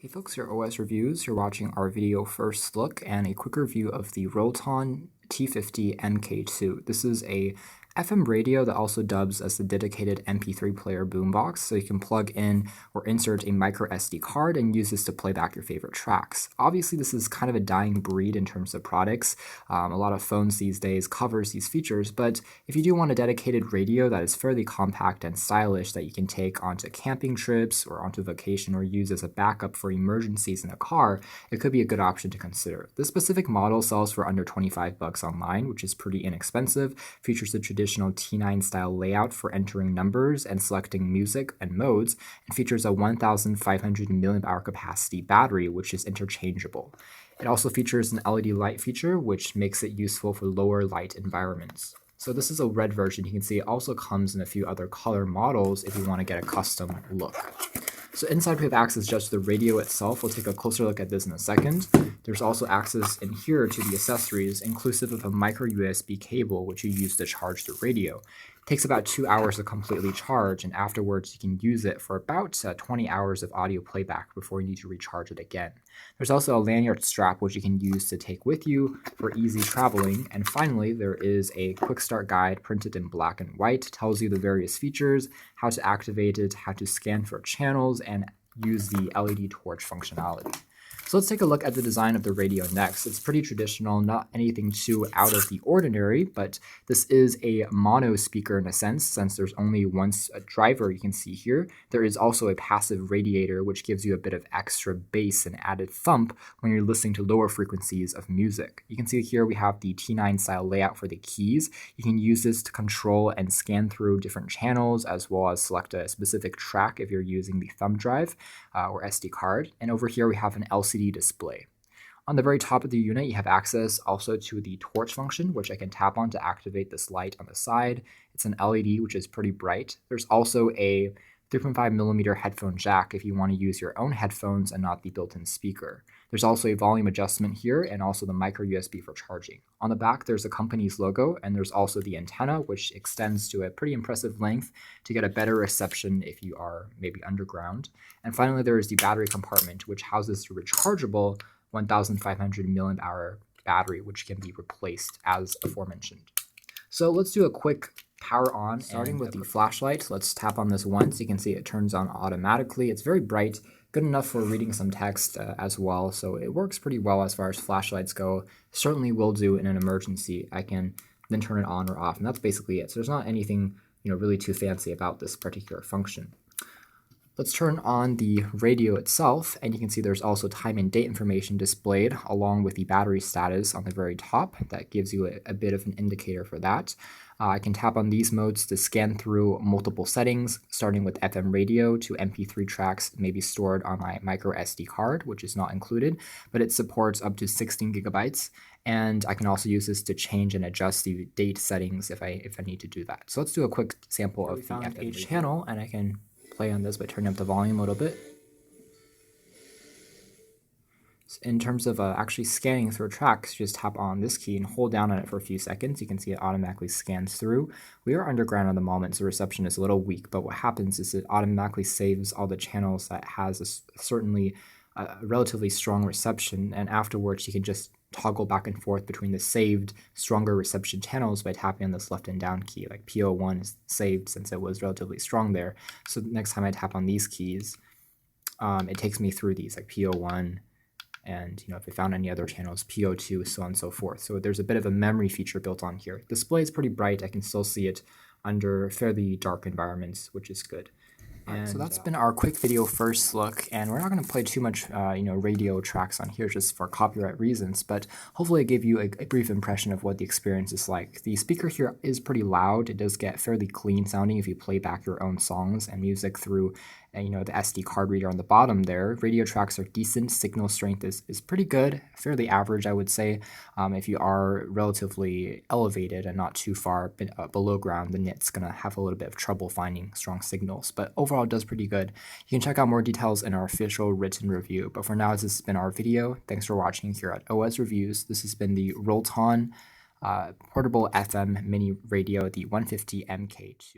Hey folks, your OS Reviews. You're watching our video first look and a quick review of the Rolton T50 MK2. This is a FM radio that also dubs as the dedicated MP3 player boombox, so you can plug in or insert a micro SD card and use this to play back your favorite tracks. Obviously, this is kind of a dying breed in terms of products. A lot of phones these days covers these features, but if you do want a dedicated radio that is fairly compact and stylish that you can take onto camping trips or onto vacation or use as a backup for emergencies in a car, it could be a good option to consider. This specific model sells for under $25 online, which is pretty inexpensive, features the traditional T9 style layout for entering numbers and selecting music and modes, and features a 1,500 mAh capacity battery, which is interchangeable. It also features an LED light feature, which makes it useful for lower light environments. So this is a red version. You can see it also comes in a few other color models if you want to get a custom look. So inside we have access just to the radio itself. We'll take a closer look at this in a second. There's also access in here to the accessories, inclusive of a micro USB cable, which you use to charge the radio. It takes about 2 hours to completely charge, and afterwards you can use it for about 20 hours of audio playback before you need to recharge it again. There's also a lanyard strap which you can use to take with you for easy traveling. And finally, there is a quick start guide printed in black and white. It tells you the various features, how to activate it, how to scan for channels, and use the LED torch functionality. So let's take a look at the design of the radio next. It's pretty traditional, not anything too out of the ordinary, but this is a mono speaker in a sense, since there's only one driver you can see here. There is also a passive radiator, which gives you a bit of extra bass and added thump when you're listening to lower frequencies of music. You can see here we have the T9 style layout for the keys. You can use this to control and scan through different channels, as well as select a specific track if you're using the thumb drive or SD card. And over here we have an LCD display. On the very top of the unit, you have access also to the torch function, which I can tap on to activate this light on the side. It's an LED, which is pretty bright. There's also a 3.5mm headphone jack if you want to use your own headphones and not the built-in speaker. There's also a volume adjustment here and also the micro USB for charging. On the back, there's the company's logo, and there's also the antenna, which extends to a pretty impressive length to get a better reception if you are maybe underground. And finally, there is the battery compartment, which houses the rechargeable 1,500 mAh battery, which can be replaced as aforementioned. So let's do a quick power on, starting with the flashlight. Let's tap on this once. You can see it turns on automatically. It's very bright, good enough for reading some text as well. So it works pretty well as far as flashlights go. Certainly will do in an emergency. I can then turn it on or off, and that's basically it. So there's not anything really too fancy about this particular function. Let's turn on the radio itself, and you can see there's also time and date information displayed along with the battery status on the very top. That gives you a bit of an indicator for that. I can tap on these modes to scan through multiple settings, starting with FM radio to MP3 tracks maybe stored on my micro SD card, which is not included, but it supports up to 16 gigabytes. And I can also use this to change and adjust the date settings if I need to do that. So let's do a quick sample of the FM channel, and I can play on this by turning up the volume a little bit. In terms of actually scanning through tracks, just tap on this key and hold down on it for a few seconds. You can see it automatically scans through. We are underground at the moment, so reception is a little weak, but what happens is it automatically saves all the channels that has certainly relatively strong reception, and afterwards you can just toggle back and forth between the saved stronger reception channels by tapping on this left and down key. Like PO1 is saved since it was relatively strong there. So next time I tap on these keys, it takes me through these, like PO1, and if I found any other channels, PO2, so on and so forth. So there's a bit of a memory feature built on here. The display is pretty bright. I can still see it under fairly dark environments, which is good. And so that's been our quick video first look, and we're not going to play too much radio tracks on here just for copyright reasons, but hopefully I gave you a brief impression of what the experience is like. The speaker here is pretty loud. It does get fairly clean sounding if you play back your own songs and music through the SD card reader on the bottom there. Radio tracks are decent. Signal strength is pretty good, fairly average, I would say. If you are relatively elevated and not too far below ground, then it's going to have a little bit of trouble finding strong signals. But overall, it does pretty good. You can check out more details in our official written review. But for now, this has been our video. Thanks for watching here at OS Reviews. This has been the Rolton portable FM mini radio, the 150 MK2.